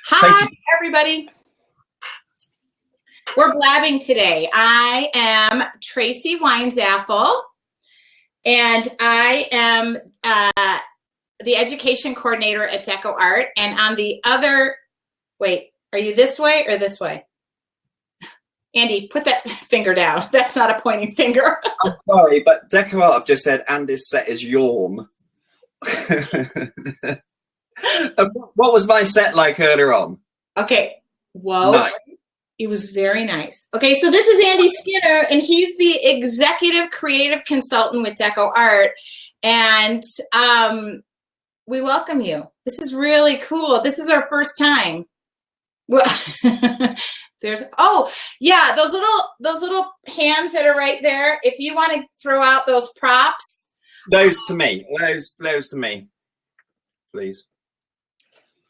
Hi, Tracy. everybody. We're blabbing today. I am Tracy Weinzapfel, and I am the education coordinator at Deco Art. And on the other, wait, are you this way or this way? Andy, put that finger down. That's not a pointing finger. I'm sorry, but Deco Art have just said Andy's set is yawn. What was my set like earlier on? Okay. Whoa. Nice. It was very nice. Okay, so this is Andy Skinner, and he's the executive creative consultant with Deco Art. And we welcome you. This is really cool. This is our first time. Well, oh yeah, those little hands that are right there. If you want to throw out those props, those to me. Those to me, please.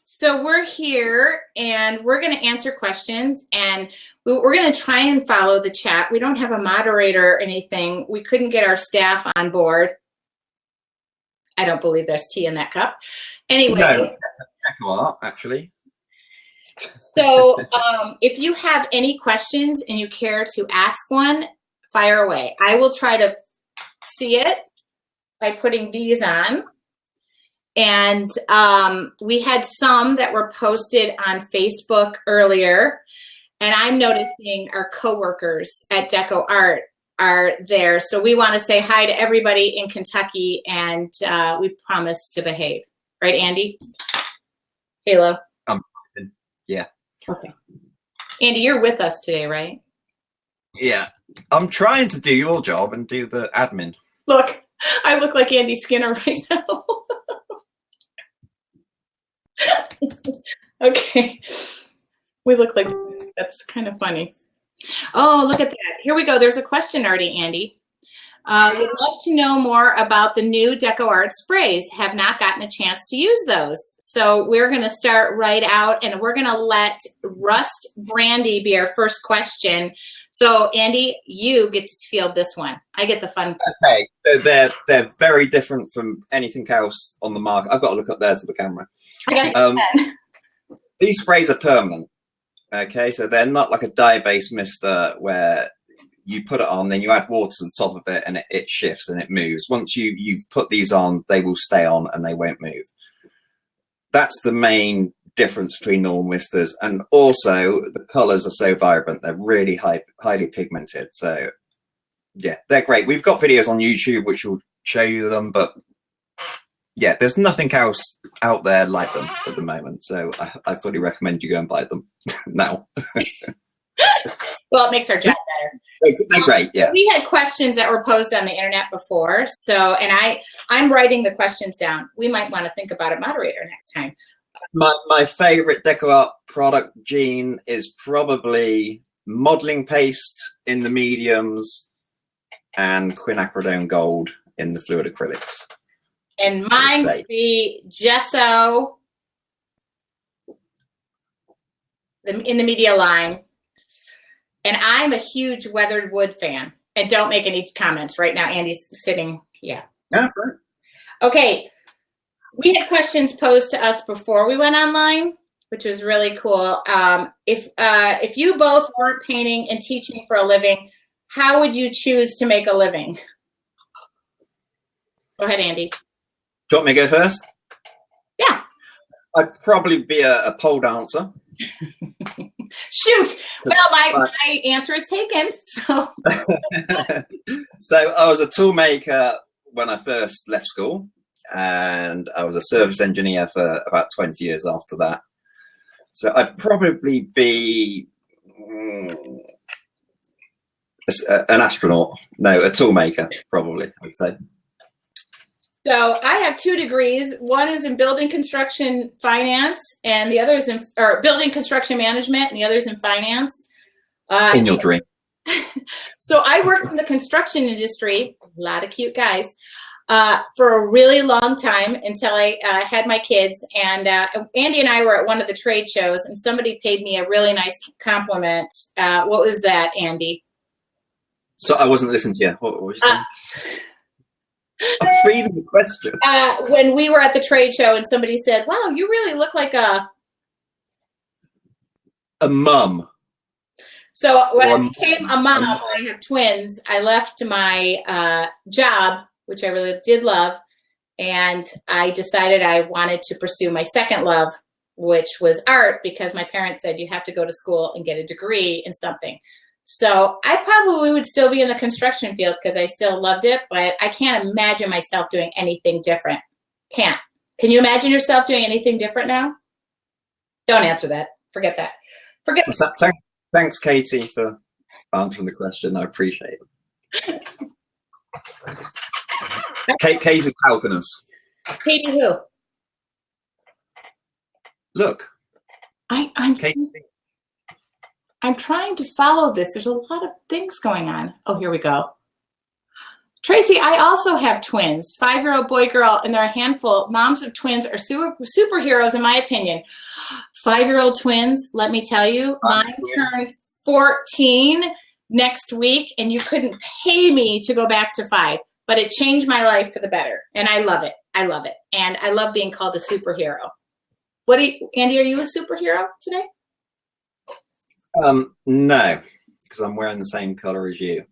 So we're here and we're going to answer questions, and we're going to try and follow the chat. We don't have a moderator or anything. We couldn't get our staff on board. I don't believe there's tea in that cup. Anyway. No, Deco Art, actually. So if you have any questions and you care to ask one, fire away. I will try to see it by putting these on. And we had some that were posted on Facebook earlier, and I'm noticing our coworkers at Deco Art are there. So we want to say hi to everybody in Kentucky, and we promise to behave. Right, Andy? Halo? Yeah. Okay. Andy, you're with us today, right? Yeah. I'm trying to do your job and do the admin. Look, I look like Andy Skinner right now. Okay, we look like, that's kind of funny. Oh, look at that. Here we go. There's a question already, Andy. Would love to know more about the new Deco Art sprays. Have not gotten a chance to use those. So we're going to start right out, and we're going to let Rust Brandy be our first question. So Andy, you get to field this one. I get the fun. Okay, so they're very different from anything else on the market. I've got to look up there to the camera. I got These sprays are permanent. Okay, so they're not like a dye-based mister where you put it on, then you add water to the top of it, and it shifts and it moves. Once you've put these on, they will stay on and they won't move. That's the main difference between normal misters, and also the colors are so vibrant. They're really highly pigmented. So yeah, they're great. We've got videos on YouTube which will show you them, but yeah, there's nothing else out there like them at the moment. So I fully recommend you go and buy them now. Well, it makes our job better. They're great, yeah. We had questions that were posted on the internet before, so, and I'm writing the questions down. We might want to think about a moderator next time. My favorite Deco Art product, Jean, is probably modeling paste in the mediums and quinacridone gold in the fluid acrylics. And mine would be gesso in the media line. And I'm a huge weathered wood fan. And don't make any comments right now. Andy's sitting, yeah. That's right. Okay. We had questions posed to us before we went online, which was really cool. If you both weren't painting and teaching for a living, how would you choose to make a living? Go ahead, Andy. Do you want me to go first? Yeah. I'd probably be a pole dancer. Shoot! Well, my answer is taken. So. So I was a tool maker when I first left school, and I was a service engineer for about 20 years after that. So I'd probably be an astronaut. No, a tool maker, probably, I would say. So I have 2 degrees. One is in building construction finance, and the other is in building construction management, and the other is in finance. In your dream. So I worked in the construction industry, a lot of cute guys, for a really long time until I had my kids. And Andy and I were at one of the trade shows, and somebody paid me a really nice compliment. What was that, Andy? So I wasn't listening to you. What was you saying? I was reading the question. When we were at the trade show and somebody said, wow, you really look like a a mum. So when I became a mom, I have twins. I left my job, which I really did love, and I decided I wanted to pursue my second love, which was art, because my parents said you have to go to school and get a degree in something. So I probably would still be in the construction field because I still loved it, but I can't imagine myself doing anything different. Can't. Can you imagine yourself doing anything different now? Don't answer that. Forget that. Forget that. Thanks, Katie, for answering the question. I appreciate it. Katie's helping us. Katie who? Look. I'm trying to follow this. There's a lot of things going on. Oh, here we go. Tracy, I also have twins, 5-year-old boy, girl, and they're a handful. Moms of twins are superheroes, in my opinion. 5-year-old twins, let me tell you, mine turned 14 next week, and you couldn't pay me to go back to 5, but it changed my life for the better, and I love it. I love it, and I love being called a superhero. Andy, are you a superhero today? No, because I'm wearing the same color as you.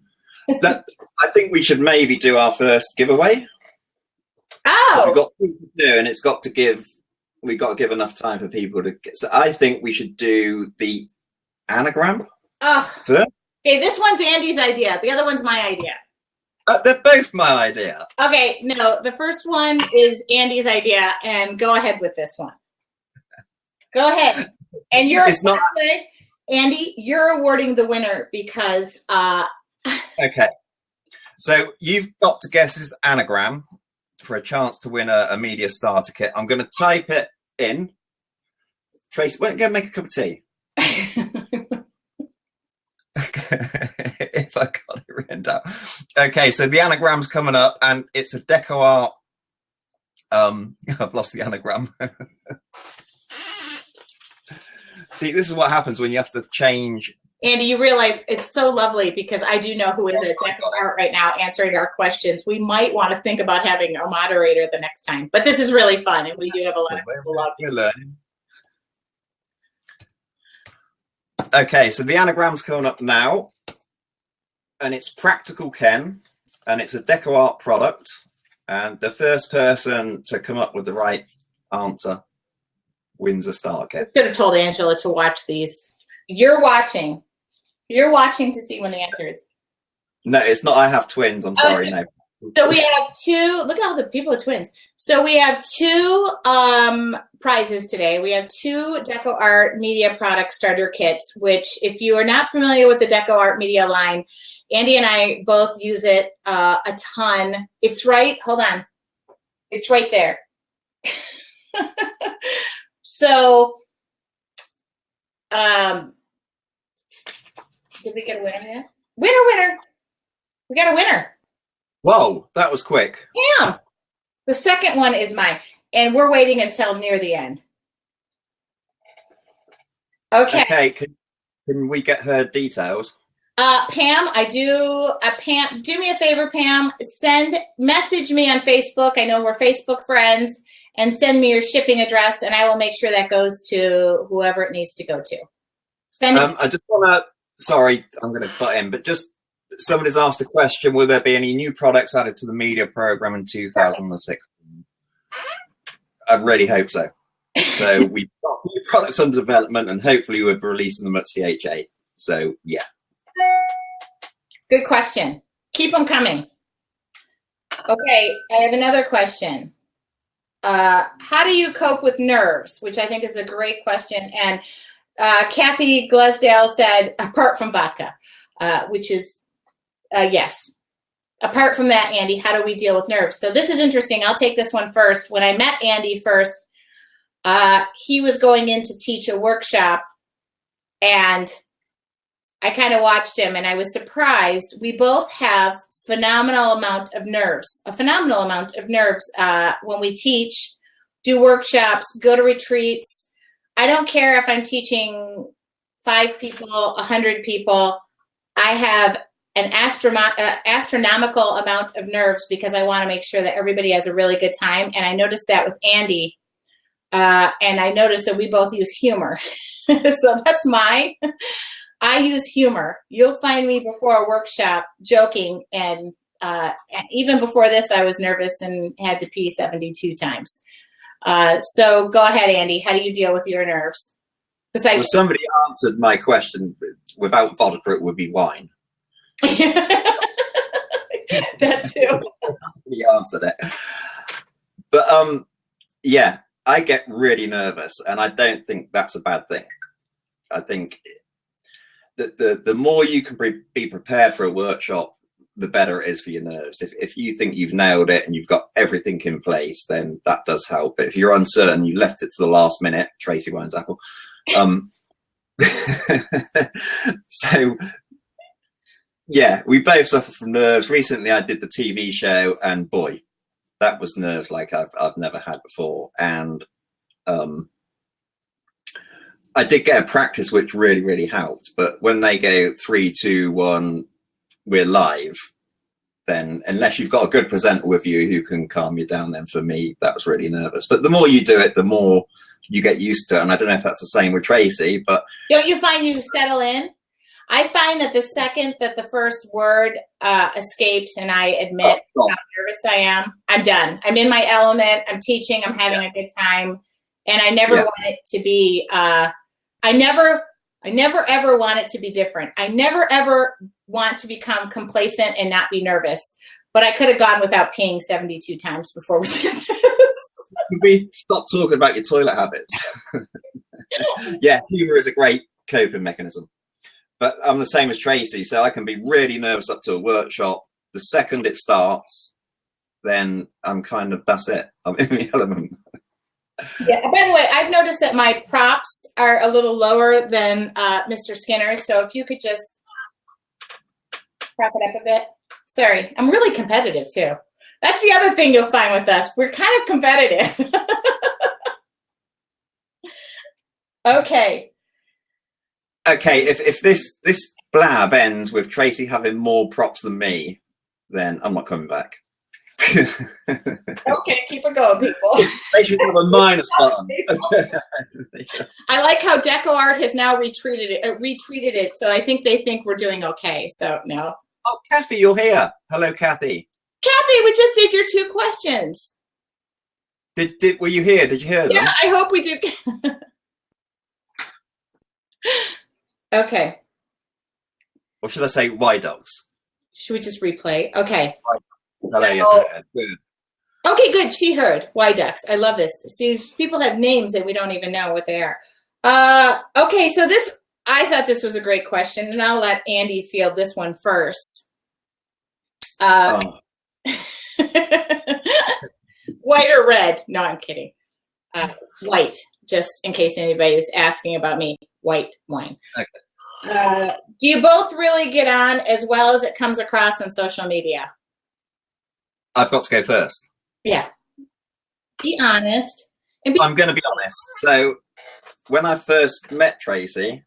I think we should maybe do our first giveaway. Oh, we've got things to do, and we've got to give enough time for people to get. So I think we should do the anagram first. Okay, this one's Andy's idea. The other one's my idea. They're both my idea. Okay, no, the first one is Andy's idea, and go ahead with this one. Go ahead, and Andy, you're awarding the winner because. Okay, so you've got to guess his anagram for a chance to win a media starter kit. I'm going to type it in. Tracy, why don't you go make a cup of tea? If I got it written down. Okay, so the anagram's coming up, and it's a deco art. I've lost the anagram. See, this is what happens when you have to change. Andy, you realize it's so lovely because I do know who is at Deco Art right now answering our questions. We might want to think about having a moderator the next time, but this is really fun, and we do have a lot of people out there. We're learning. Okay, so the anagram's coming up now, and it's Practical Ken, and it's a Deco Art product, and the first person to come up with the right answer wins a starter kit. I should have told Angela to watch these. You're watching. You're watching to see when the answer is. No, it's not. I have twins. I'm sorry. No. So we have two. Look at all the people with twins. So we have two prizes today. We have two Deco Art Media Product Starter Kits, which if you are not familiar with the Deco Art Media line, Andy and I both use it a ton. It's right. Hold on. It's right there. So, did we get a winner yet? Winner! We got a winner. Whoa, that was quick. Yeah. The second one is mine, and we're waiting until near the end. Okay. Okay, can we get her details? Pam, Pam, do me a favor, Pam. Message me on Facebook. I know we're Facebook friends, and send me your shipping address, and I will make sure that goes to whoever it needs to go to. I just want to. Sorry, I'm going to butt in, but just somebody's asked a question: will there be any new products added to the media program in 2016? I really hope so. So we've got new products under development, and hopefully we'll be releasing them at CH8. So yeah. Good question. Keep them coming. Okay, I have another question. How do you cope with nerves? Which I think is a great question. And Kathy Glesdale said, apart from vodka, which is yes. Apart from that, Andy, how do we deal with nerves? So this is interesting. I'll take this one first. When I met Andy first, he was going in to teach a workshop, and I kind of watched him, and I was surprised. We both have a phenomenal amount of nerves when we teach, do workshops, go to retreats. I don't care if I'm teaching 5 people, 100 people. I have an astronomical amount of nerves because I want to make sure that everybody has a really good time. And I noticed that with Andy. And I noticed that we both use humor. So that's I use humor. You'll find me before a workshop joking, and even before this, I was nervous and had to pee 72 times. So go ahead, Andy. How do you deal with your nerves? Well, somebody answered my question. Without vodka, it would be wine. That too. He answered it. But yeah, I get really nervous, and I don't think that's a bad thing. I think that the more you can be prepared for a workshop, the better it is for your nerves. If you think you've nailed it and you've got everything in place, then that does help. But if you're uncertain, you left it to the last minute, Tracy Weinzapfel. So yeah, we both suffer from nerves. Recently, I did the TV show, and boy, that was nerves like I've never had before. And I did get a practice which really, really helped. But when they go 3, 2, 1, we're live, then unless you've got a good presenter with you who can calm you down, then for me, that was really nervous. But the more you do it, the more you get used to it. And I don't know if that's the same with Tracy, but don't you find you settle in? I find that the second that the first word escapes and I admit how nervous I am, I'm done. I'm in my element. I'm teaching. I'm having a good time. And I never want it to be, I never ever want it to be different. I never ever want to become complacent and not be nervous. But I could have gone without peeing 72 times before we did this. We stop talking about your toilet habits. Yeah, humor is a great coping mechanism. But I'm the same as Tracy, so I can be really nervous up to a workshop. The second it starts, then I'm kind of, that's it. I'm in the element. Yeah. By the way, I've noticed that my props are a little lower than Mr. Skinner's. So if you could just prop it up a bit. Sorry, I'm really competitive too. That's the other thing you'll find with us. We're kind of competitive. Okay. Okay, if this blab ends with Tracy having more props than me, then I'm not coming back. Okay, keep it going, people. They should have a minus button. I like how DecoArt has now retweeted it, so I think they think we're doing okay. So no. Oh, Kathy, you're here. Hello, Kathy. Kathy, we just did your 2 questions. Were you here? Did you hear them? Yeah, I hope we did. Okay. Or should I say Y dogs? Should we just replay? Okay. Hello, yes, I heard. Good. Okay, good. She heard. Y ducks. I love this. See, people have names that we don't even know what they are. Okay, so I thought this was a great question, and I'll let Andy field this one first. White or red? No, I'm kidding. White, just in case anybody's asking about me. White wine. Okay. Do you both really get on as well as it comes across on social media? I've got to go first. Yeah. Be honest. I'm going to be honest. So when I first met Tracy,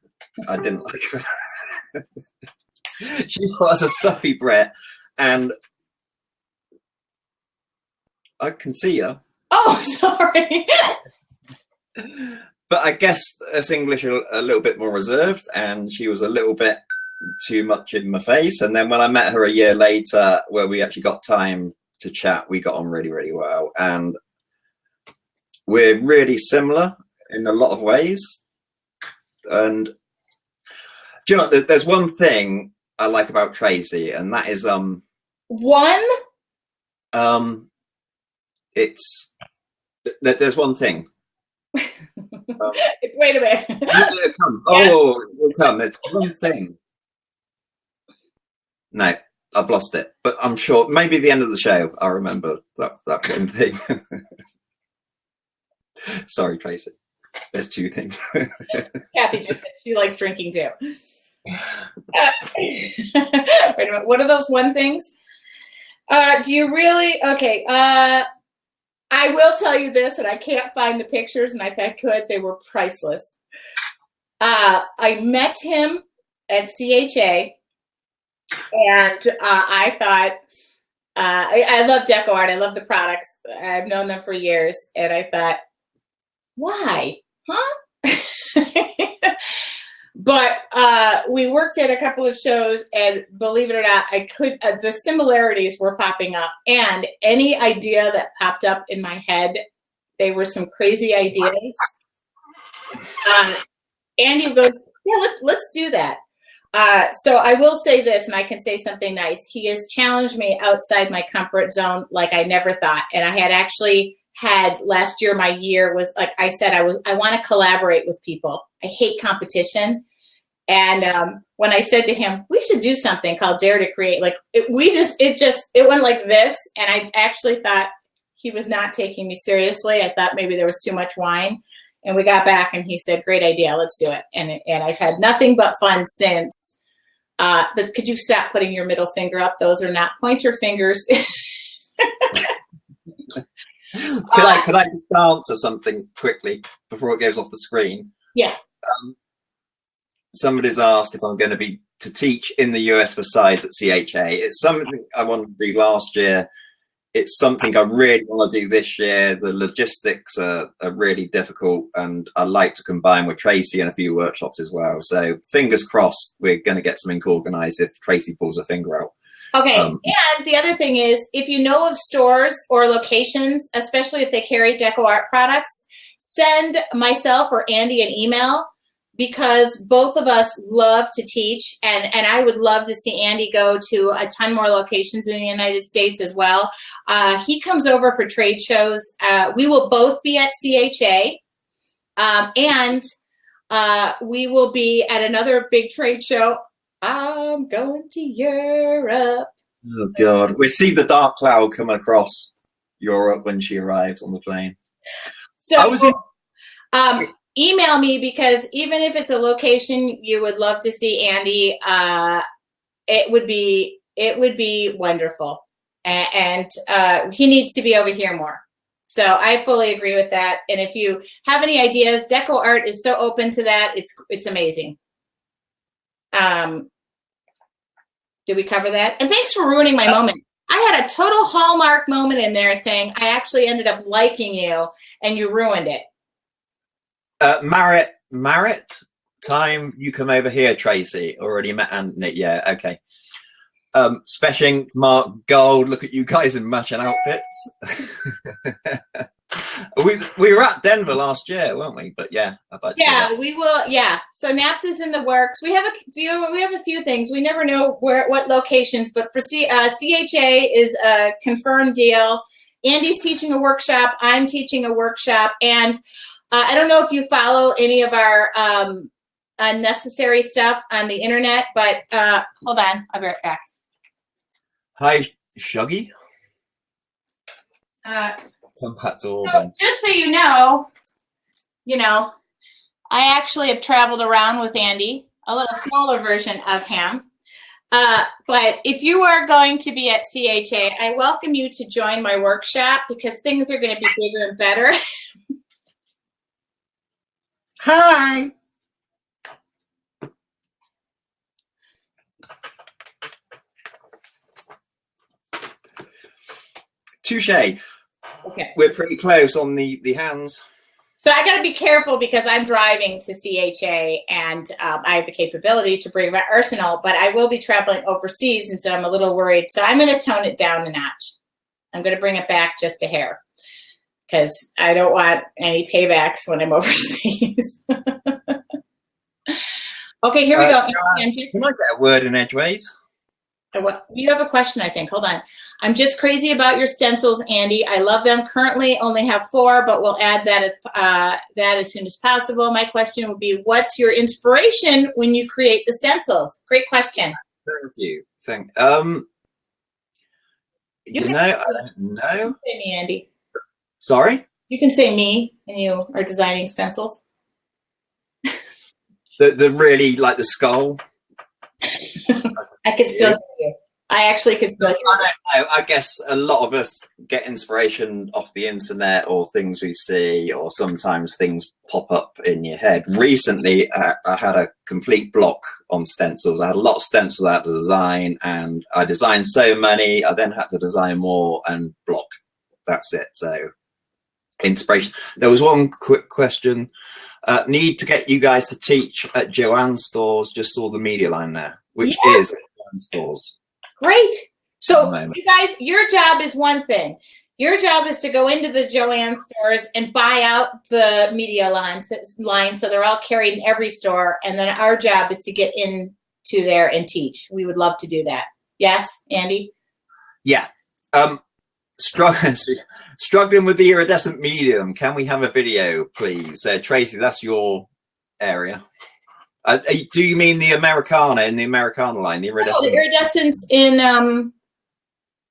I didn't like her. She was a stuffy Brit, and I can see her. Oh, sorry. But I guess us English are a little bit more reserved, and she was a little bit too much in my face. And then when I met her a year later, where we actually got time to chat, we got on really, really well. And we're really similar in a lot of ways. And do you know, there's one thing I like about Tracy, and that is there's one thing. Wait a minute. It'll come. There's one thing. No, I've lost it, but I'm sure maybe at the end of the show I'll remember that one thing. Sorry, Tracy. There's 2 things. Kathy just said she likes drinking too. Wait a minute. What are those one things? Do you really? Okay. I will tell you this, and I can't find the pictures, and if I could, they were priceless. I met him at CHA, and I thought, I love DecoArt. I love the products. I've known them for years, and I thought, why? Huh? But we worked at a couple of shows, and believe it or not, the similarities were popping up, and any idea that popped up in my head, they were some crazy ideas. Andy goes, yeah, let's do that. So I will say this, and I can say something nice. He has challenged me outside my comfort zone like I never thought. And I had actually had last year, my year was, like I said, I want to collaborate with people. I hate competition. And when I said to him, we should do something called Dare to Create, like it went like this. And I actually thought he was not taking me seriously. I thought maybe there was too much wine. And we got back, and he said, great idea, let's do it. And I've had nothing but fun since. But could you stop putting your middle finger up? Those are not pointer fingers. Could I just answer something quickly before it goes off the screen? Yeah. Somebody's asked if I'm going to teach in the US besides at CHA. It's something I wanted to do last year. It's something I really want to do this year. The logistics are really difficult, and I like to combine with Tracy and a few workshops as well. So fingers crossed, we're going to get something organized if Tracy pulls her finger out. Okay, and the other thing is, if you know of stores or locations, especially if they carry deco art products, send myself or Andy an email, because both of us love to teach, and I would love to see Andy go to a ton more locations in the United States as well. He comes over for trade shows. We will both be at CHA, and we will be at another big trade show. I'm going to Europe. Oh, God. We see the dark cloud coming across Europe when she arrives on the plane. So, email me, because even if it's a location you would love to see Andy, it would be wonderful, and he needs to be over here more. So I fully agree with that. And if you have any ideas, deco art is so open to that. It's amazing. Did we cover that? And thanks for ruining my moment. I had a total Hallmark moment in there saying I actually ended up liking you, and you ruined it. Marit, time you come over here, Tracy. Already met Anthony. Yeah, okay. Speshing, Mark, Gold. Look at you guys in matching outfits. we were at Denver last year, weren't we? But yeah, I'd like to. Yeah, we will. Yeah. So NAPTA's in the works. We have a few things. We never know what locations, but for CHA is a confirmed deal. Andy's teaching a workshop. I'm teaching a workshop, and I don't know if you follow any of our unnecessary stuff on the internet, but hold on, I'll be right back. Hi, Shuggy. Come back to all then. Just so you know, I actually have traveled around with Andy, a little smaller version of him. But if you are going to be at CHA, I welcome you to join my workshop, because things are going to be bigger and better. Hi. Touche. Okay. We're pretty close on the hands. So I got to be careful, because I'm driving to CHA, and I have the capability to bring my arsenal, but I will be traveling overseas, and so I'm a little worried. So I'm going to tone it down a notch. I'm going to bring it back just a hair, because I don't want any paybacks when I'm overseas. Okay, here we go. Can I get a word in edgeways? You have a question, I think. Hold on. I'm just crazy about your stencils, Andy. I love them. Currently only have 4, but we'll add that as soon as possible. My question would be, what's your inspiration when you create the stencils? Great question. Thank you. I don't know. You can say me, Andy. Sorry? You can say me, and you are designing stencils. The really, like the skull. I could still hear you. I actually could still hear you. I don't know. I guess a lot of us get inspiration off the internet or things we see, or sometimes things pop up in your head. Recently, I had a complete block on stencils. I had a lot of stencils out to design, and I designed so many. I then had to design more and block. That's it. So inspiration. There was one quick question. Need to get you guys to teach at Joann's stores. Just saw the media line there, which is at Joann's stores. Great. So you guys, your job is one thing. Your job is to go into the Joann stores and buy out the media line so they're all carried in every store. And then our job is to get into there and teach. We would love to do that. Yes, Andy? Yeah. Struggling with the iridescent medium. Can we have a video, please? Tracy, that's your area. Do you mean the Americana in the Americana line? The iridescent? No, the iridescence in the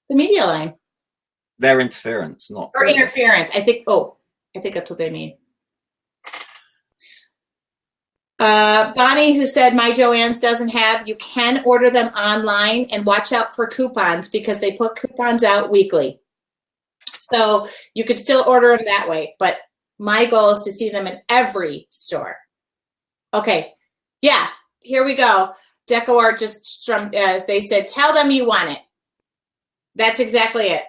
media line. Their interference, not or interference. I think that's what they mean. Bonnie, who said my Joann's doesn't have, you can order them online and watch out for coupons because they put coupons out weekly. So you could still order them that way, but my goal is to see them in every store. Okay, yeah, here we go. DecoArt just they said, tell them you want it. That's exactly it.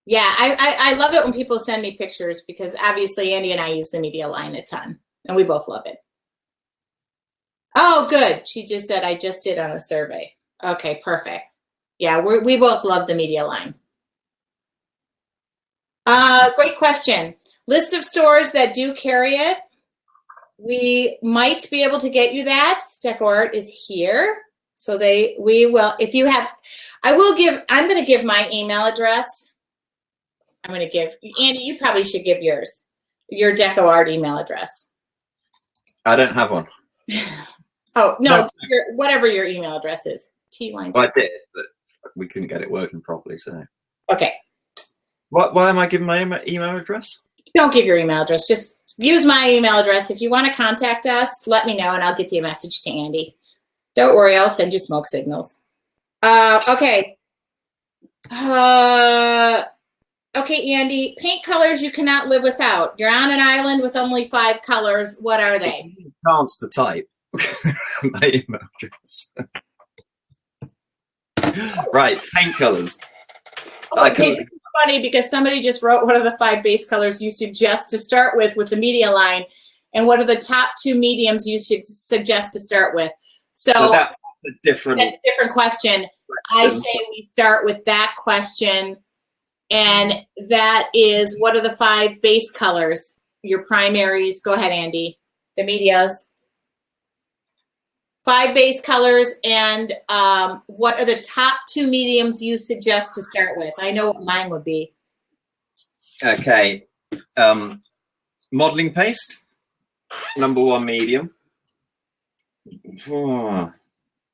Yeah, I love it when people send me pictures because obviously Andy and I use the media line a ton and we both love it. Oh, good. She just said, I just did on a survey. Okay, perfect. Yeah, we both love the media line. Great question. List of stores that do carry it. We might be able to get you that. DecoArt is here. So we will, if you have, I'm going to give my email address. I'm going to give, Andy, you probably should give yours, your DecoArt email address. I don't have one. Oh, no, whatever your email address is. T-line. Well, I did, but we couldn't get it working properly, so. Okay. Why am I giving my email address? Don't give your email address. Just use my email address. If you want to contact us, let me know, and I'll get you a message to Andy. Don't worry, I'll send you smoke signals. Okay. Okay, Andy, paint colors you cannot live without. You're on an island with only 5 colors. What are they? Chance to type my email address. Right, paint colors. Okay, this is funny because somebody just wrote what are the 5 base colors you suggest to start with the media line, and what are the top 2 mediums you should suggest to start with. So that's a different question. I say we start with that question. And that is, what are the 5 base colors? Your primaries. Go ahead, Andy. The medias. 5 base colors, and what are the top 2 mediums you suggest to start with? I know what mine would be. Okay. Modeling paste, number 1 medium.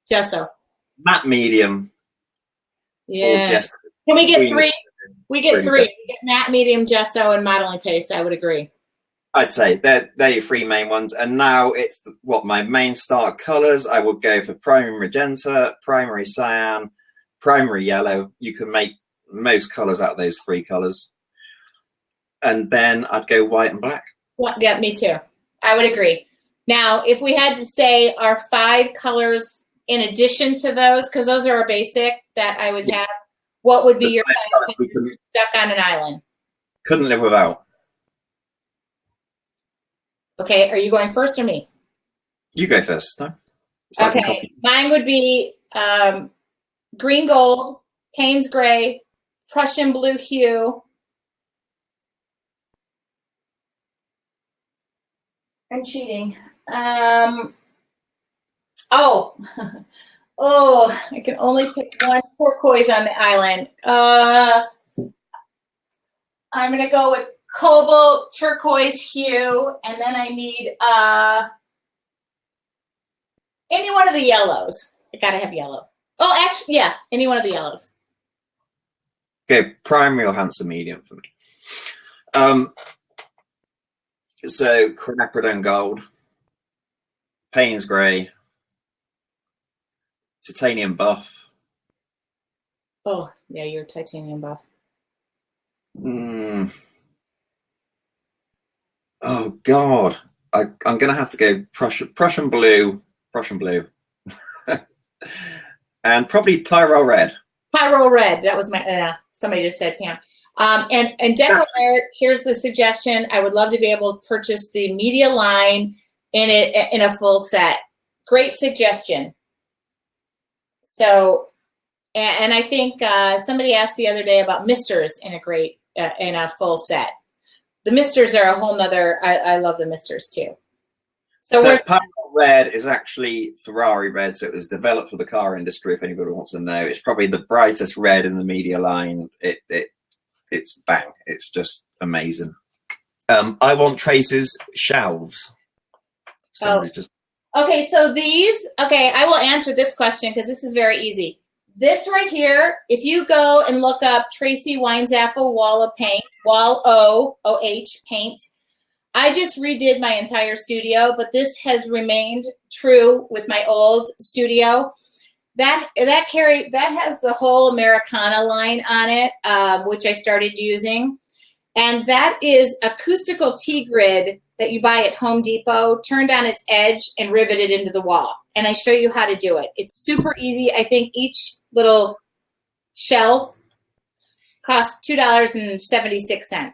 Gesso. Matte medium. Yeah. Can we get 3? We get 3. We get matte, medium, gesso, and modeling paste. I would agree. I'd say they're your 3 main ones. And now it's my main starter colors. I would go for primary magenta, primary cyan, primary yellow. You can make most colors out of those 3 colors. And then I'd go white and black. Yeah, me too. I would agree. Now, if we had to say our 5 colors in addition to those, because those are our basic that I would have, what would be your 5 colors stuck on an island? Couldn't live without. Okay, are you going first or me? You go first. No? Okay, mine would be green gold, Payne's gray, Prussian blue hue. I'm cheating. Oh, I can only pick one turquoise on the island. I'm going to go with cobalt turquoise hue, and then I need any one of the yellows. I got to have yellow. Oh, actually, yeah, any one of the yellows. Okay, primary or handsome medium for me. So quinacridone gold, Payne's gray, titanium buff. Oh, yeah, you're titanium buff. Oh God, I'm gonna have to go Prussian blue, and probably Pyro red. Pyro red. That was my. Somebody just said Pam. And Declare, here's the suggestion. I would love to be able to purchase the media line in a full set. Great suggestion. So, and I think somebody asked the other day about misters in a full set. The misters are a whole nother. I love the misters too. So Pilot Red is actually Ferrari red, so it was developed for the car industry. If anybody wants to know, it's probably the brightest red in the media line. It's bang. It's just amazing. I want Trace's shelves. Okay, so these. Okay, I will answer this question because this is very easy. This right here, if you go and look up Tracy Weinzapfel Wall of Paint, Wall O-O-H Paint. I just redid my entire studio, but this has remained true with my old studio. That has the whole Americana line on it, which I started using. And that is acoustical T-grid that you buy at Home Depot, turned on its edge and riveted into the wall. And I show you how to do it. It's super easy. I think each little shelf costs $2.76.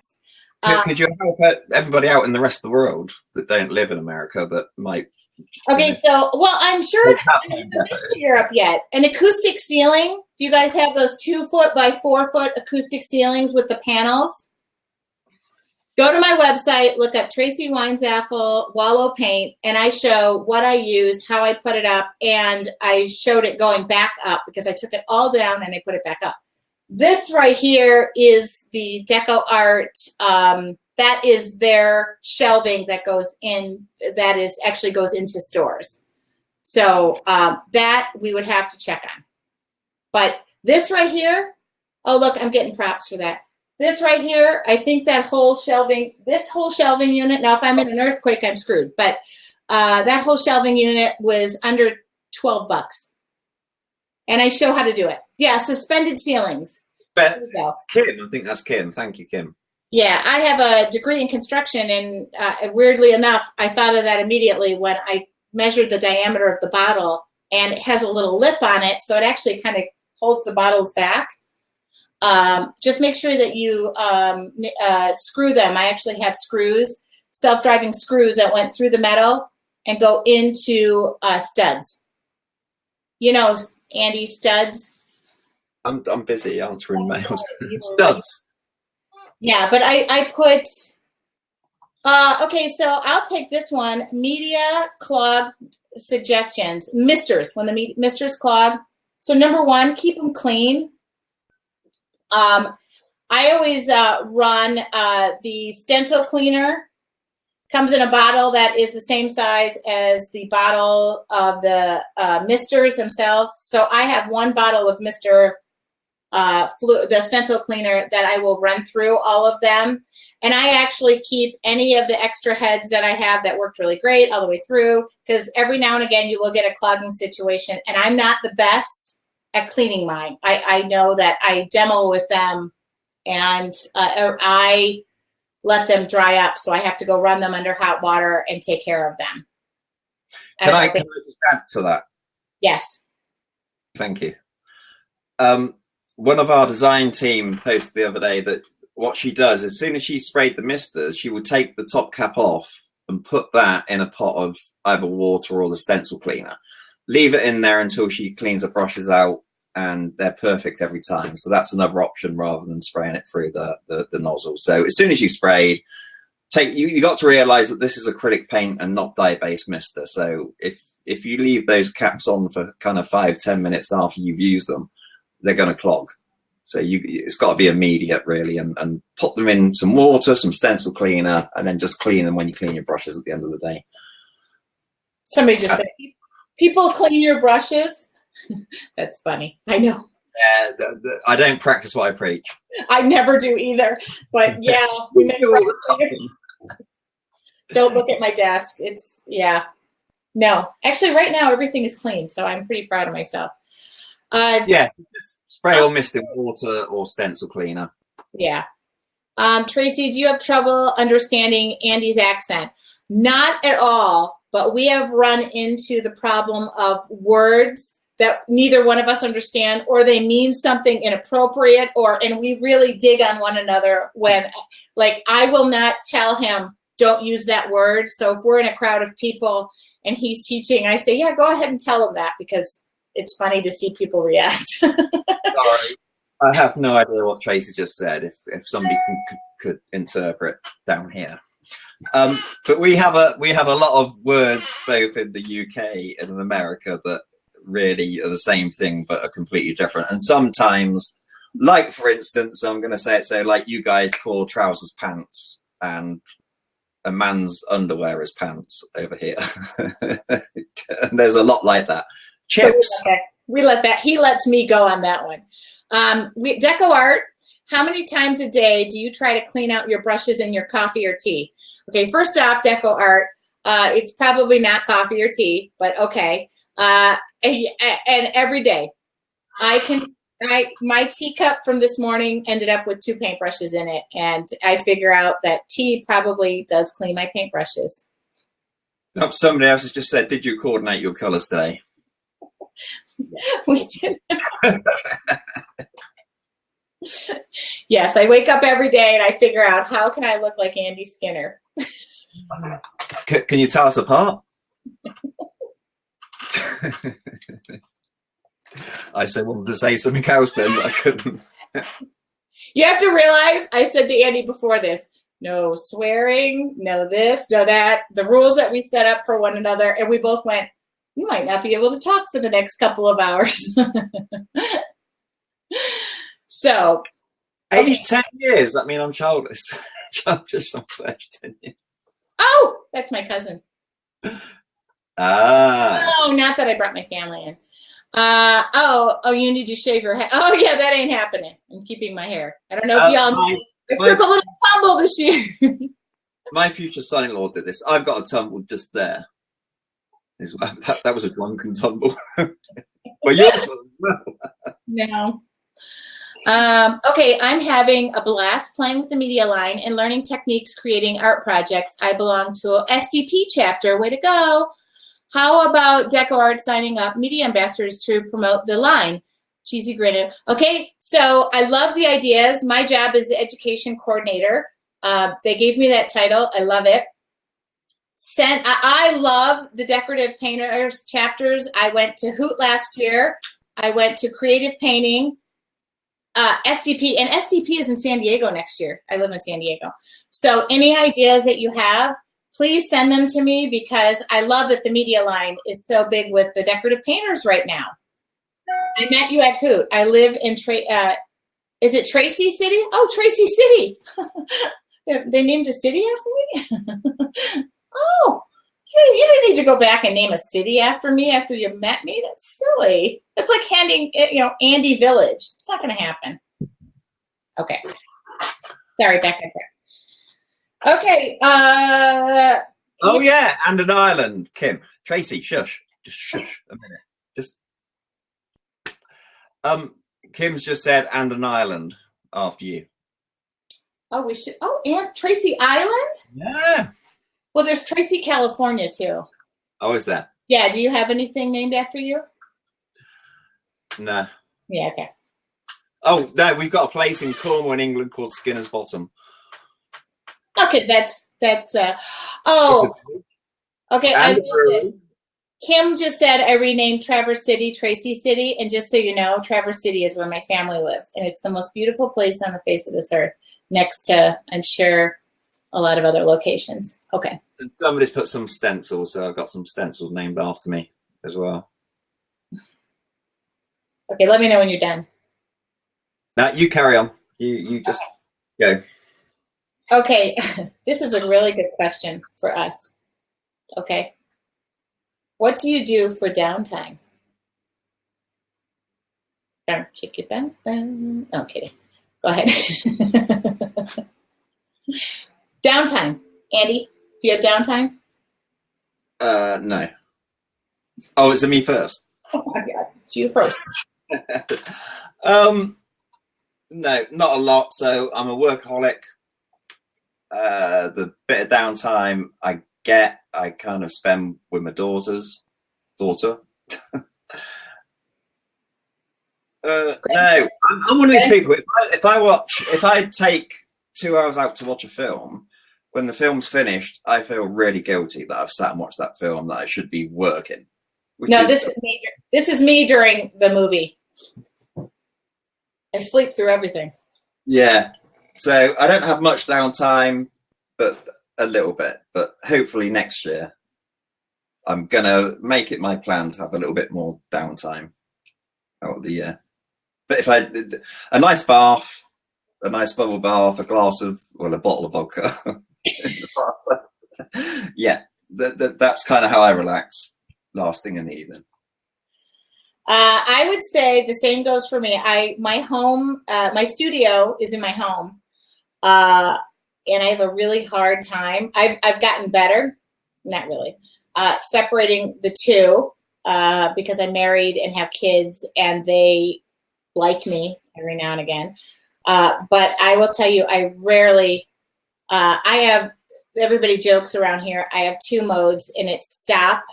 Could you help everybody out in the rest of the world that don't live in America that might? Okay, so, well, I'm sure I haven't been to Europe yet. An acoustic ceiling. Do you guys have those 2-foot by 4-foot acoustic ceilings with the panels? Go to my website, look up Tracy Weinzapfel Wallow Paint, and I show what I use, how I put it up, and I showed it going back up because I took it all down and I put it back up. This right here is the Deco Art. That is their shelving that goes in. That is actually goes into stores. So that we would have to check on. But this right here. Oh, look, I'm getting props for that. This right here, I think that whole shelving. This whole shelving unit. Now, if I'm in an earthquake, I'm screwed. But that whole shelving unit was under $12. And I show how to do it. Yeah, suspended ceilings. Kim, I think that's Kim. Thank you, Kim. Yeah, I have a degree in construction, and weirdly enough, I thought of that immediately when I measured the diameter of the bottle, and it has a little lip on it, so it actually kind of holds the bottles back. Just make sure that you screw them. I actually have screws, self-driving screws that went through the metal and go into studs. You know, Andy, studs. I'm busy answering mails. Studs. Yeah, but I put, okay, so I'll take this one, media clog suggestions, misters, when the misters clog. So number one, keep them clean. I always run the stencil cleaner. Comes in a bottle that is the same size as the bottle of the misters themselves. So I have one bottle of Mister the stencil cleaner that I will run through all of them. And I actually keep any of the extra heads that I have that worked really great all the way through, because every now and again you will get a clogging situation. And I'm not the best at cleaning mine. I know that I demo with them and I let them dry up. So I have to go run them under hot water and take care of them. Can I just add to that? Yes. Thank you. One of our design team posted the other day that what she does, as soon as she sprayed the misters, she would take the top cap off and put that in a pot of either water or the stencil cleaner. Leave it in there until she cleans her brushes out, and they're perfect every time. So that's another option rather than spraying it through the nozzle. So as soon as you sprayed, you got to realize that this is acrylic paint and not dye-based mister. So if you leave those caps on for kind of 5-10 minutes after you've used them, they're going to clog. So it's got to be immediate, really, and put them in some water, some stencil cleaner, and then just clean them when you clean your brushes at the end of the day. Somebody just said, people clean your brushes? That's funny. I know. Yeah, I don't practice what I preach. I never do either. But yeah, we make don't look at my desk. It's, yeah. No, actually right now everything is clean, so I'm pretty proud of myself. Yeah, just spray or mist in water or stencil cleaner. Yeah. Tracy, do you have trouble understanding Andy's accent? Not at all, but we have run into the problem of words that neither one of us understand, or they mean something inappropriate, and we really dig on one another when, like, I will not tell him, don't use that word. So if we're in a crowd of people and he's teaching, I say, yeah, go ahead and tell him that, because it's funny to see people react. Sorry, I have no idea what Tracy just said. If somebody could interpret down here. But we have a lot of words both in the UK and in America that really are the same thing but are completely different. And sometimes, like for instance, I'm going to say it so, like you guys call trousers pants, and a man's underwear is pants over here. And there's a lot like that. Chips. So we let that. He lets me go on that one. Deco art. How many times a day do you try to clean out your brushes in your coffee or tea? Okay, first off, deco art. It's probably not coffee or tea, but okay. And every day, my teacup from this morning ended up with 2 paintbrushes in it, and I figure out that tea probably does clean my paintbrushes. Somebody else has just said, did you coordinate your colors today? We did. Yes, I wake up every day and I figure out, how can I look like Andy Skinner? Can you tell us apart? I said, well, to say something else then, I couldn't. You have to realize, I said to Andy before this, no swearing, no this, no that, the rules that we set up for one another, and we both went, you might not be able to talk for the next couple of hours. So, age 10 years. I mean, I'm childish. Childish. I'm 10 years. Oh, that's my cousin. Oh, not that I brought my family in. Oh, you need to shave your head. Oh, yeah, that ain't happening. I'm keeping my hair. I don't know if y'all know. I took a little tumble this year. My future son-in-law did this. I've got a tumble just there. That was a drunken tumble. Well, yours wasn't. No. Okay, I'm having a blast playing with the media line and learning techniques, creating art projects. I belong to a SDP chapter. Way to go. How about Deco Art signing up media ambassadors to promote the line? Cheesy grin. Okay, so I love the ideas. My job is the education coordinator. They gave me that title. I love it. I love the decorative painters chapters. I went to Hoot last year. I went to creative painting. SDP, and SDP is in San Diego next year. I live in San Diego. So any ideas that you have, please send them to me, because I love that the media line is so big with the decorative painters right now. I met you at Hoot. I live in, is it Tracy City? Oh, Tracy City. They named a city after me? Oh, you don't need to go back and name a city after me after you met me. That's silly. It's like handing, Andy Village. It's not going to happen. Okay. Sorry, back there. Okay. Oh, yeah, and an island, Kim. Tracy, shush. Just shush a minute. Just. Kim's just said, and an island after you. Oh, we should. Oh, and Tracy Island? Yeah. Well, there's Tracy, California, too. Oh, is that? Yeah. Do you have anything named after you? No. Yeah, okay. Oh, no, we've got a place in Cornwall in England called Skinner's Bottom. Okay, that's oh. Okay, I love it. Kim just said I renamed Traverse City Tracy City, and just so you know, Traverse City is where my family lives, and it's the most beautiful place on the face of this earth, next to, I'm sure, a lot of other locations. Okay. And somebody's put some stencils, so I've got some stencils named after me as well. Okay, let me know when you're done. Now you carry on. You just go. Okay, this is a really good question for us. Okay. What do you do for downtime? Don't shake your thumb. No, I'm kidding. Go ahead. Downtime. Andy, do you have downtime? No. Oh, is it me first? Oh my God, it's you first. No, not a lot. So I'm a workaholic. The bit of downtime I get, I kind of spend with my daughter. No, I'm one of these people. If I take 2 hours out to watch a film, when the film's finished, I feel really guilty that I've sat and watched that film that I should be working. This is me. This is me during the movie. I sleep through everything. Yeah. So I don't have much downtime, but a little bit. But hopefully next year, I'm gonna make it my plan to have a little bit more downtime out of the year. But if a nice bath, a nice bubble bath, a bottle of vodka. Yeah, that's kind of how I relax last thing in the evening. I would say the same goes for me. My home, my studio is in my home, and I have a really hard time. I've gotten better, not really, separating the two because I'm married and have kids, and they like me every now and again. But I will tell you, I rarely. I have. Everybody jokes around here. I have two modes, and it's stop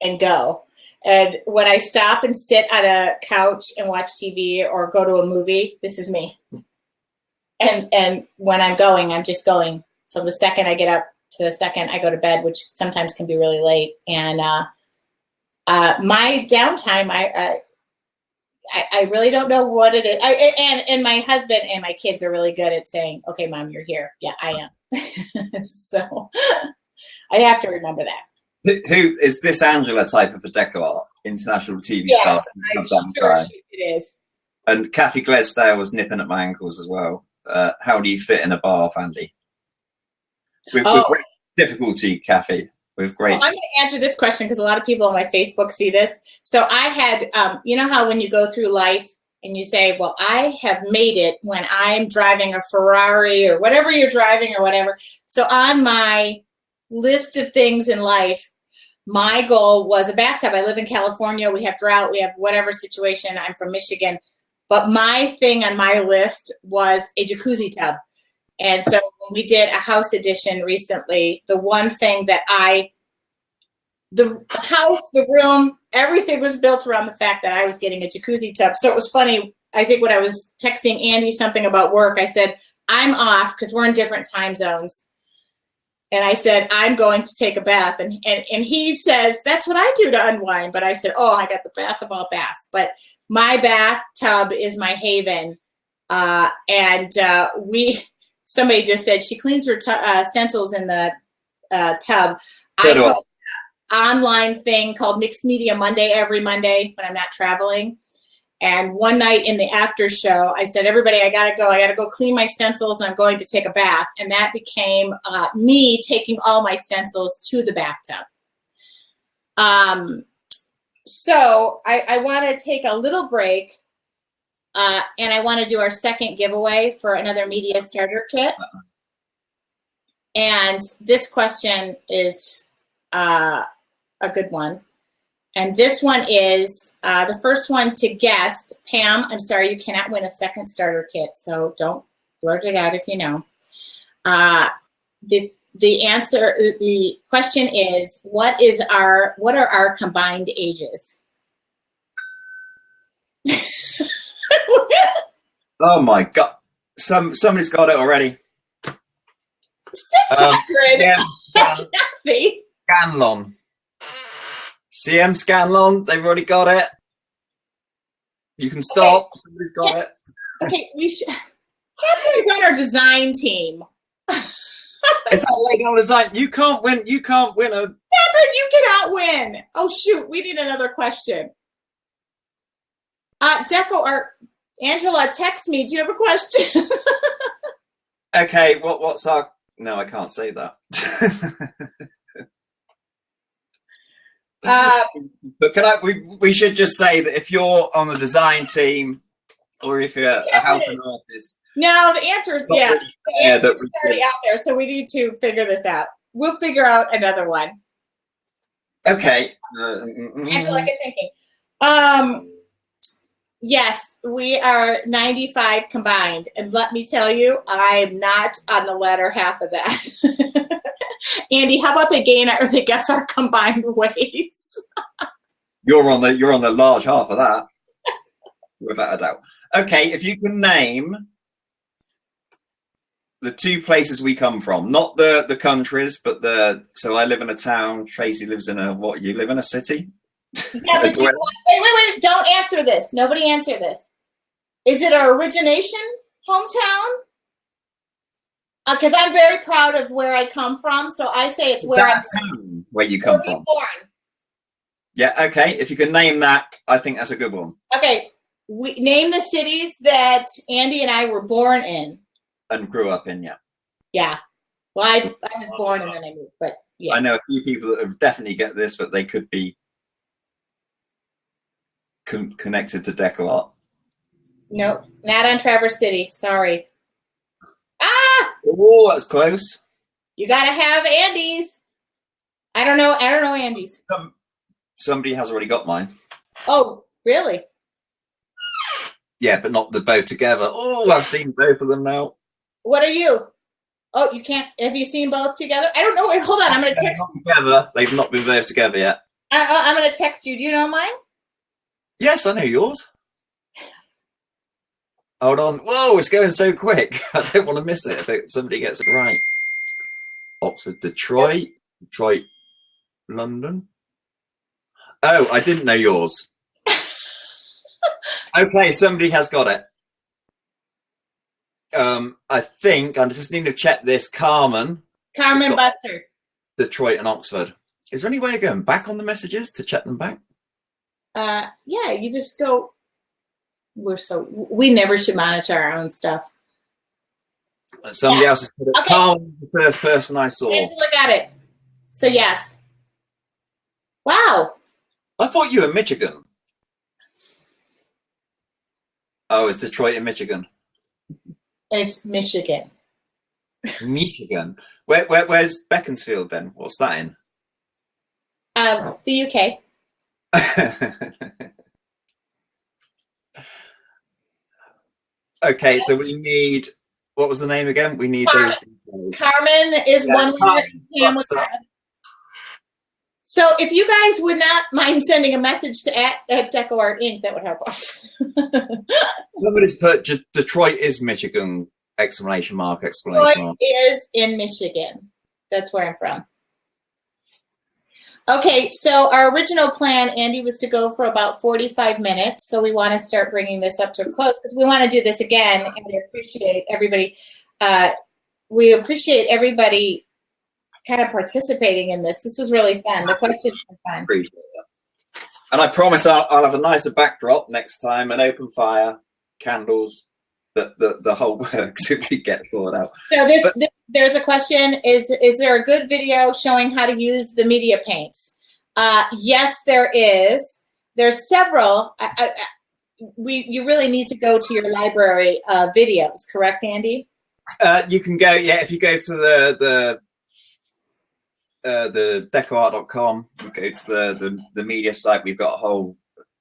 and go. And when I stop and sit on a couch and watch TV or go to a movie, this is me. And when I'm going, I'm just going from the second I get up to the second I go to bed, which sometimes can be really late. And my downtime, I really don't know what it is. And my husband and my kids are really good at saying, "Okay, Mom, you're here." Yeah, I am. So I have to remember that. Who is this Angela type of a deco art? International TV star. I'm sure it is. And Kathy Gledstale was nipping at my ankles as well. How do you fit in a bath, Andy? With great difficulty, Kathy. With great. Well, I'm going to answer this question because a lot of people on my Facebook see this. So I had, you know how when you go through life and you say, well, I have made it when I'm driving a Ferrari or whatever you're driving or whatever. So on my list of things in life, my goal was a bathtub. I live in California. We have drought. We have whatever situation. I'm from Michigan. But my thing on my list was a jacuzzi tub. And so when we did a house edition recently, the one thing that the house, the room, everything was built around the fact that I was getting a jacuzzi tub. So it was funny. I think when I was texting Andy something about work, I said, I'm off because we're in different time zones. And I said, I'm going to take a bath. And he says, that's what I do to unwind. But I said, oh, I got the bath of all baths. But my bathtub is my haven. Somebody just said she cleans her stencils in the tub. I have an online thing called Mixed Media Monday every Monday when I'm not traveling. And one night in the after show, I said, everybody, I got to go clean my stencils and I'm going to take a bath. And that became me taking all my stencils to the bathtub. So I want to take a little break and I want to do our second giveaway for another media starter kit. And this question is a good one. And this one is the first one to guest. Pam, I'm sorry, you cannot win a second starter kit, so don't blurt it out if you know. The answer, the question is, what are our combined ages? Oh my God! Somebody's got it already. 600. Yeah. Scanlon. CM Scanlon, they've already got it. You can stop. Okay. Somebody's got it. Okay, we should. Catherine's on our design team. Is that lady on design? You can't win. You can't win a. Catherine, you cannot win. Oh shoot, we need another question. Deco Art, Angela, text me. Do you have a question? Okay, what's our? No, I can't say that. But we should just say that if you're on the design team or if you're a helping artist. No, the answer is yes. The answer is already out there, so we need to figure this out. We'll figure out another one. Okay. Angela, get thinking. Yes, we are 95 combined. And let me tell you, I'm not on the latter half of that. Andy, how about they guess our combined weights? You're on the large half of that. without a doubt. Okay, if you can name the two places we come from, not the countries, but so I live in a town, Tracy lives in you live in a city? Yeah, but wait, don't answer this. Nobody answer this. Is it our origination hometown? Because I'm very proud of where I come from, so I say it's where I'm town where you come from. Born. Yeah, okay. If you can name that, I think that's a good one. Okay, we name the cities that Andy and I were born in. And grew up in, yeah. Yeah. Well, I was born and then I moved, but yeah. I know a few people that have definitely get this, but they could be connected to Deco Art. Nope, not on Traverse City. Sorry. Oh, that's close. You gotta have Andy's. I don't know Andy's. Somebody has already got mine. Oh, really? Yeah, but not the both together. Oh, I've seen both of them now. What are you? Oh, you can't. Have you seen both together? I don't know. Wait, hold on. I'm going to text you. Together. They've not been both together yet. I'm going to text you. Do you know mine? Yes, I know yours. Hold on. Whoa, it's going so quick. I don't want to miss it if somebody gets it right. Oxford, Detroit, Detroit, London. Oh, I didn't know yours. Okay, somebody has got it. I think I just need to check this. Carmen Buster, Detroit and Oxford. Is there any way of going back on the messages to check them back? Yeah, you just go. We never should monitor our own stuff. Somebody else has put it. Okay. Carmen, the first person I saw. Angela got it. So yes. Wow. I thought you were Michigan. Oh, it's Detroit in Michigan. It's Michigan. Michigan. Where's Beaconsfield then? What's that in? The UK. Okay, so we need. What was the name again? We need those details. Carmen is one word. So if you guys would not mind sending a message to at Deco Art Inc., that would help us. Somebody's put Detroit is Michigan, ! Detroit is in Michigan. That's where I'm from. Okay, so our original plan, Andy, was to go for about 45 minutes. So we want to start bringing this up to a close because we want to do this again, and we appreciate everybody. We appreciate everybody kind of participating in this. This was really fun. The questions were fun. Appreciate that. And I promise I'll have a nicer backdrop next time, an open fire, candles, the whole works if we get sorted out. So there's a question, is there a good video showing how to use the media paints? Yes, there is. There's several. You really need to go to your library videos, correct, Andy? You can go, yeah, if you go to the decoart.com, you go to the media site, we've got a whole,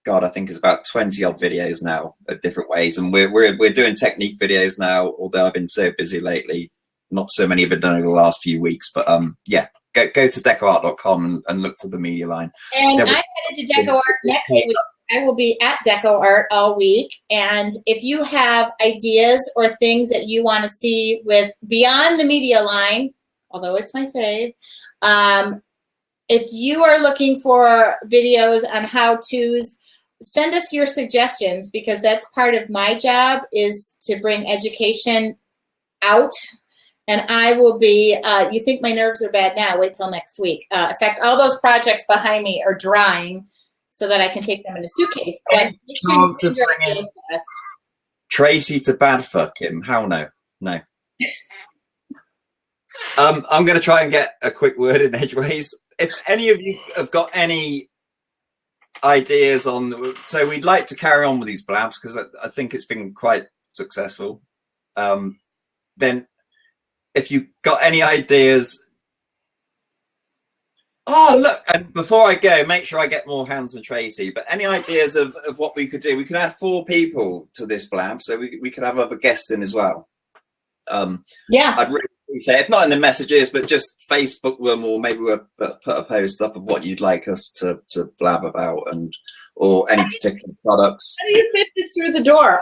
God, I think it's about 20 odd videos now of different ways. And we're doing technique videos now, although I've been so busy lately. Not so many have been done over the last few weeks, but yeah, go to decoart.com and look for the media line. And I'm headed to Deco Art next week. I will be at Deco Art all week. And if you have ideas or things that you want to see with beyond the media line, although it's my fave, if you are looking for videos on how-tos, send us your suggestions, because that's part of my job, is to bring education out. And I will be, you think my nerves are bad now, wait till next week. In fact, all those projects behind me are drying so that I can take them in a suitcase. But Tracy to bad fuck him. How no? No. I'm going to try and get a quick word in edgeways. If any of you have got any ideas on, so we'd like to carry on with these blabs because I think it's been quite successful. Then if you've got any ideas, oh look, and before I go, make sure I get more hands than Tracy, but any ideas of what we could do? We could add 4 people to this blab, so we could have other guests in as well. Yeah, I'd really If not in the messages, but just Facebook them, or maybe we'll put a post up of what you'd like us to blab about, or any particular products. How do you fit this through the door?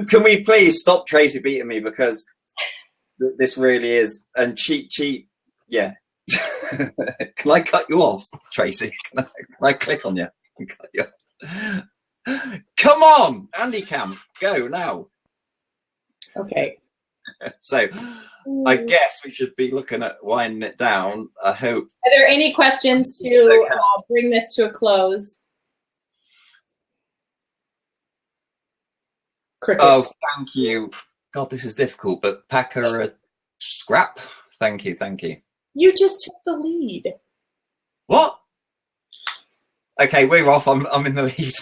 Can we please stop Tracy beating me, because this really is, and cheat. Yeah. Can I cut you off, Tracy? Can I click on you and cut you off? Come on, Andy Camp, go now. Okay. So I guess we should be looking at winding it down. I hope. Are there any questions to bring this to a close? Cricket. Oh, thank you. God, this is difficult, but Packer a scrap. Thank you. You just took the lead. What? Okay, we're off. I'm in the lead.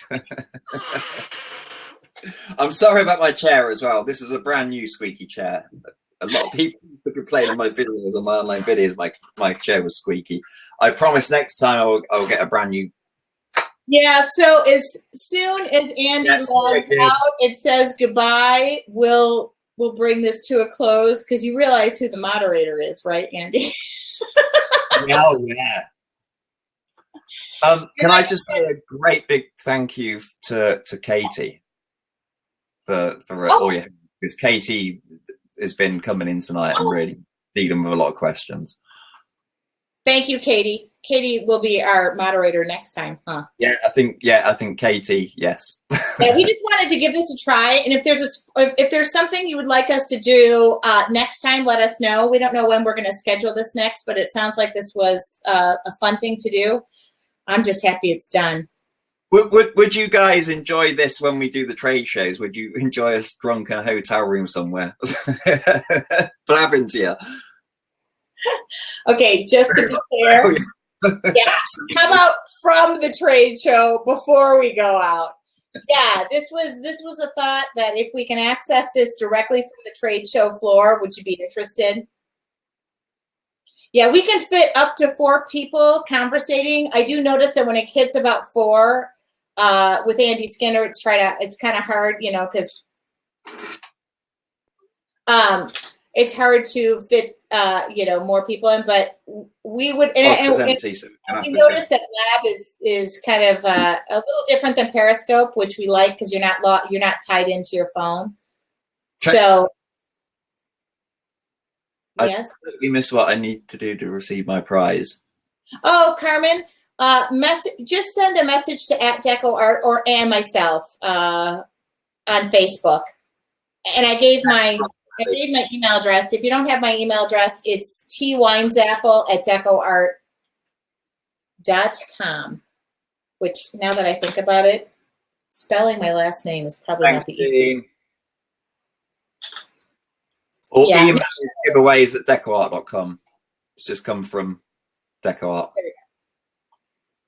I'm sorry about my chair as well. This is a brand new squeaky chair. A lot of people complain on my videos, on my online videos, my chair was squeaky. I promise next time I'll get a brand new. Yeah, so as soon as Andy logs out, it says goodbye. We'll bring this to a close, because you realize who the moderator is, right, Andy? Oh, yeah. Can I just say a great big thank you to Katie for all your, because Katie has been coming in tonight and really dealing with a lot of questions. Thank you, Katie. Katie will be our moderator next time, huh? Yeah, I think Katie, yes. Yeah, we just wanted to give this a try, and if there's something you would like us to do next time, let us know. We don't know when we're going to schedule this next, but it sounds like this was a fun thing to do. I'm just happy it's done. Would you guys enjoy this when we do the trade shows? Would you enjoy us drunk in a hotel room somewhere, blabbing to you? Okay, just to be clear, yeah. How about from the trade show before we go out? Yeah, this was a thought that if we can access this directly from the trade show floor, would you be interested? Yeah, we can fit up to 4 people conversating. I do notice that when it hits about 4, with Andy Skinner, it's kind of hard, because it's hard to fit, more people in. But we would, and we notice that Lab is kind of a little different than Periscope, which we like because you're not tied into your phone. So. Yes. I totally miss what I need to do to receive my prize. Oh, Carmen, just send a message to @DecoArt and myself on Facebook. And I gave my email address. If you don't have my email address, it's tweinzapfel@decoart.com. Which, now that I think about it, spelling my last name is probably not the easiest. Or email giveaways at decoart.com. It's just come from DecoArt.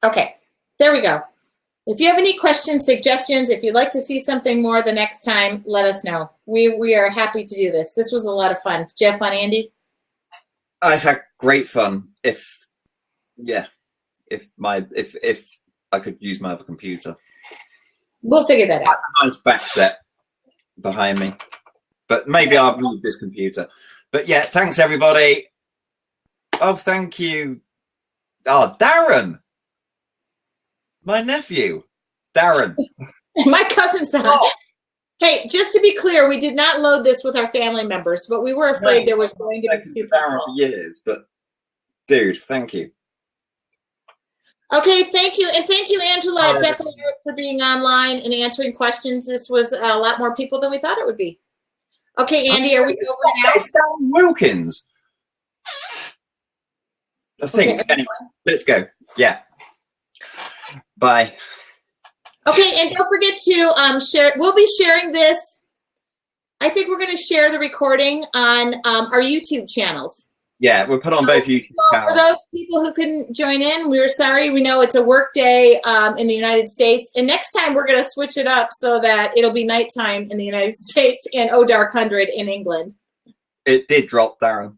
Okay, there we go. If you have any questions, suggestions, if you'd like to see something more the next time, let us know. We are happy to do this. This was a lot of fun. Did you have fun, Andy? I had great fun. If I could use my other computer. We'll figure that out. That's a nice back set behind me. But maybe I'll move this computer. But yeah, thanks everybody. Oh, thank you. Oh, Darren. My nephew. Darren. My cousin's son. Oh. Hey, just to be clear, we did not load this with our family members, but we were afraid there was going to be Darren for years. But dude, thank you. Okay, thank you. And thank you, Angela at DecoArt, for being online and answering questions. This was a lot more people than we thought it would be. Okay, Andy, are we over now? It's Darren Wilkins. I think. Okay. Anyway, let's go. Yeah. Bye. Okay, and don't forget to share. We'll be sharing this. I think we're going to share the recording on our YouTube channels. Yeah, we'll put on both YouTube channels. For those people who couldn't join in, we're sorry. We know it's a work day in the United States. And next time we're going to switch it up so that it'll be nighttime in the United States and Dark 100 in England. It did drop, Darren.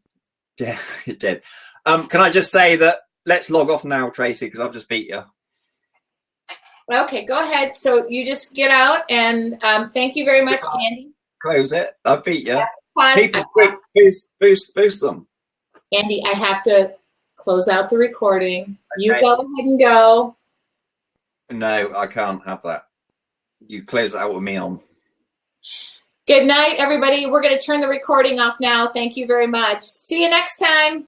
Yeah, it did. Can I just say that let's log off now, Tracy, because I've just beat you. Okay, go ahead. So you just get out, and thank you very much, Andy. Close it. I beat you. Yeah. pause. People boost them. Andy, I have to close out the recording. Okay. You go ahead and go. No, I can't have that. You close it out with me on. Good night, everybody. We're going to turn the recording off now. Thank you very much. See you next time.